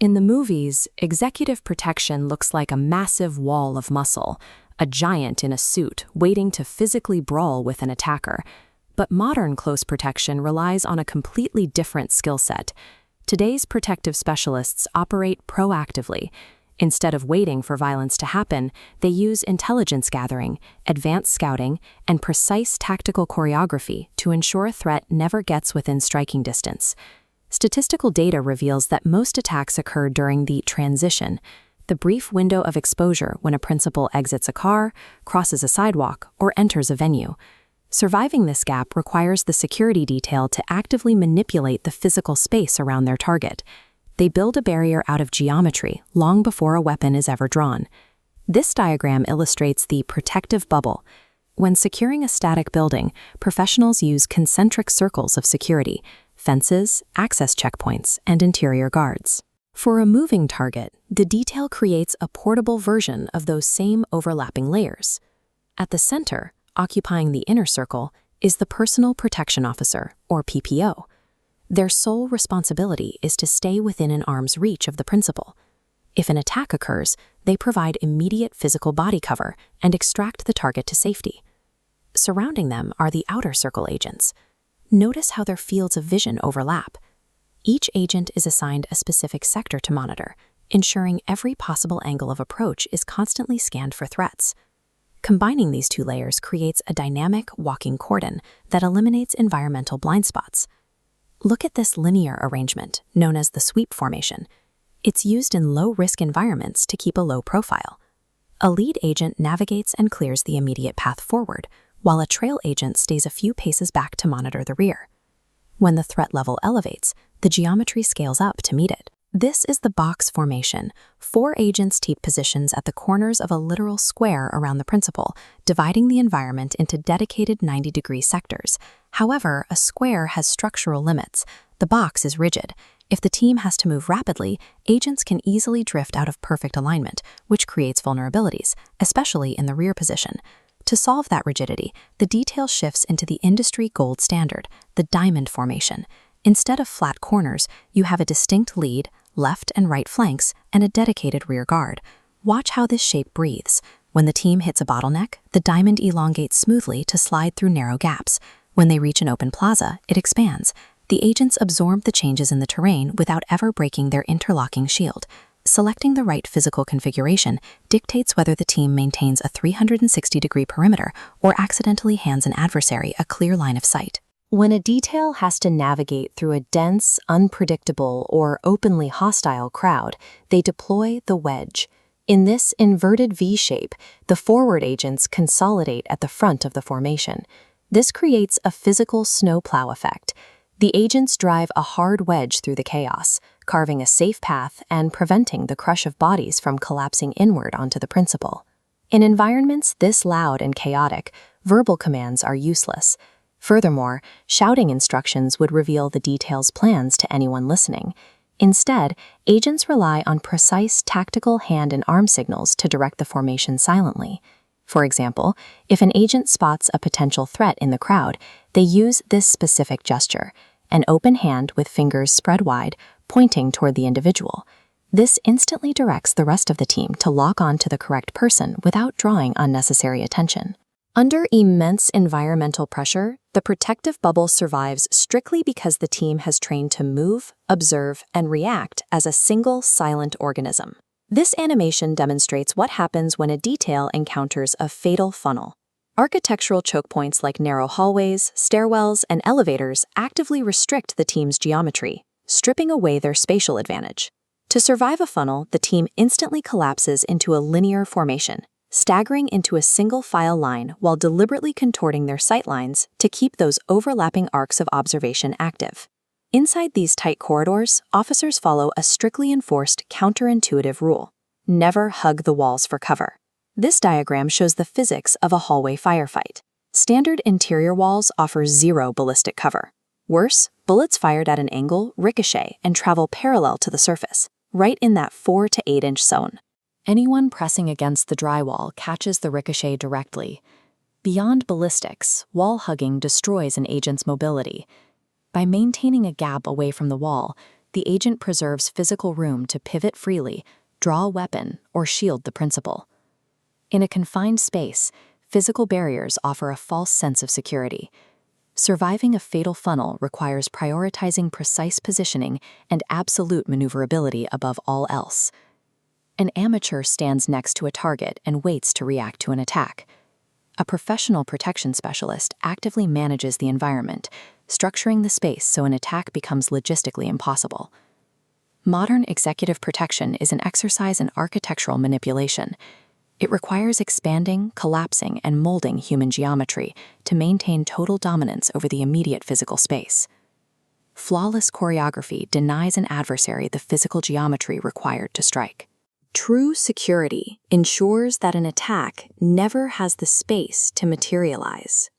In the movies, executive protection looks like a massive wall of muscle, a giant in a suit waiting to physically brawl with an attacker. But modern close protection relies on a completely different skill set. Today's protective specialists operate proactively. Instead of waiting for violence to happen, they use intelligence gathering, advanced scouting, and precise tactical choreography to ensure a threat never gets within striking distance. Statistical data reveals that most attacks occur during the transition, the brief window of exposure when a principal exits a car, crosses a sidewalk, or enters a venue. Surviving this gap requires the security detail to actively manipulate the physical space around their target. They build a barrier out of geometry long before a weapon is ever drawn. This diagram illustrates the protective bubble. When securing a static building, professionals use concentric circles of security, fences, access checkpoints, and interior guards. For a moving target, the detail creates a portable version of those same overlapping layers. At the center, occupying the inner circle, is the Personal Protection Officer, or PPO. Their sole responsibility is to stay within an arm's reach of the principal. If an attack occurs, they provide immediate physical body cover and extract the target to safety. Surrounding them are the outer circle agents. Notice how their fields of vision overlap. Each agent is assigned a specific sector to monitor, ensuring every possible angle of approach is constantly scanned for threats. Combining these two layers creates a dynamic walking cordon that eliminates environmental blind spots. Look at this linear arrangement, known as the sweep formation. It's used in low-risk environments to keep a low profile. A lead agent navigates and clears the immediate path forward, while a trail agent stays a few paces back to monitor the rear. When the threat level elevates, the geometry scales up to meet it. This is the box formation. 4 agents take positions at the corners of a literal square around the principal, dividing the environment into dedicated 90-degree sectors. However, a square has structural limits. The box is rigid. If the team has to move rapidly, agents can easily drift out of perfect alignment, which creates vulnerabilities, especially in the rear position. To solve that rigidity, the detail shifts into the industry gold standard, the diamond formation. Instead of flat corners, you have a distinct lead, left and right flanks, and a dedicated rear guard. Watch how this shape breathes. When the team hits a bottleneck, the diamond elongates smoothly to slide through narrow gaps. When they reach an open plaza, it expands. The agents absorb the changes in the terrain without ever breaking their interlocking shield. Selecting the right physical configuration dictates whether the team maintains a 360-degree perimeter or accidentally hands an adversary a clear line of sight. When a detail has to navigate through a dense, unpredictable, or openly hostile crowd, they deploy the wedge. In this inverted V shape, the forward agents consolidate at the front of the formation. This creates a physical snowplow effect. The agents drive a hard wedge through the chaos, carving a safe path and preventing the crush of bodies from collapsing inward onto the principal. In environments this loud and chaotic, verbal commands are useless. Furthermore, shouting instructions would reveal the detail's plans to anyone listening. Instead, agents rely on precise tactical hand and arm signals to direct the formation silently. For example, if an agent spots a potential threat in the crowd, they use this specific gesture, an open hand with fingers spread wide, pointing toward the individual. This instantly directs the rest of the team to lock on to the correct person without drawing unnecessary attention. Under immense environmental pressure, the protective bubble survives strictly because the team has trained to move, observe, and react as a single silent organism. This animation demonstrates what happens when a detail encounters a fatal funnel. Architectural choke points like narrow hallways, stairwells, and elevators actively restrict the team's geometry, stripping away their spatial advantage. To survive a funnel, the team instantly collapses into a linear formation, staggering into a single file line while deliberately contorting their sight lines to keep those overlapping arcs of observation active. Inside these tight corridors, officers follow a strictly enforced counterintuitive rule: never hug the walls for cover. This diagram shows the physics of a hallway firefight. Standard interior walls offer zero ballistic cover. Worse, bullets fired at an angle ricochet and travel parallel to the surface, right in that 4 to 8 inch zone. Anyone pressing against the drywall catches the ricochet directly. Beyond ballistics, wall hugging destroys an agent's mobility. By maintaining a gap away from the wall, the agent preserves physical room to pivot freely, draw a weapon, or shield the principal. In a confined space, physical barriers offer a false sense of security. Surviving a fatal funnel requires prioritizing precise positioning and absolute maneuverability above all else. An amateur stands next to a target and waits to react to an attack. A professional protection specialist actively manages the environment, structuring the space so an attack becomes logistically impossible. Modern executive protection is an exercise in architectural manipulation. It requires expanding, collapsing, and molding human geometry to maintain total dominance over the immediate physical space. Flawless choreography denies an adversary the physical geometry required to strike. True security ensures that an attack never has the space to materialize.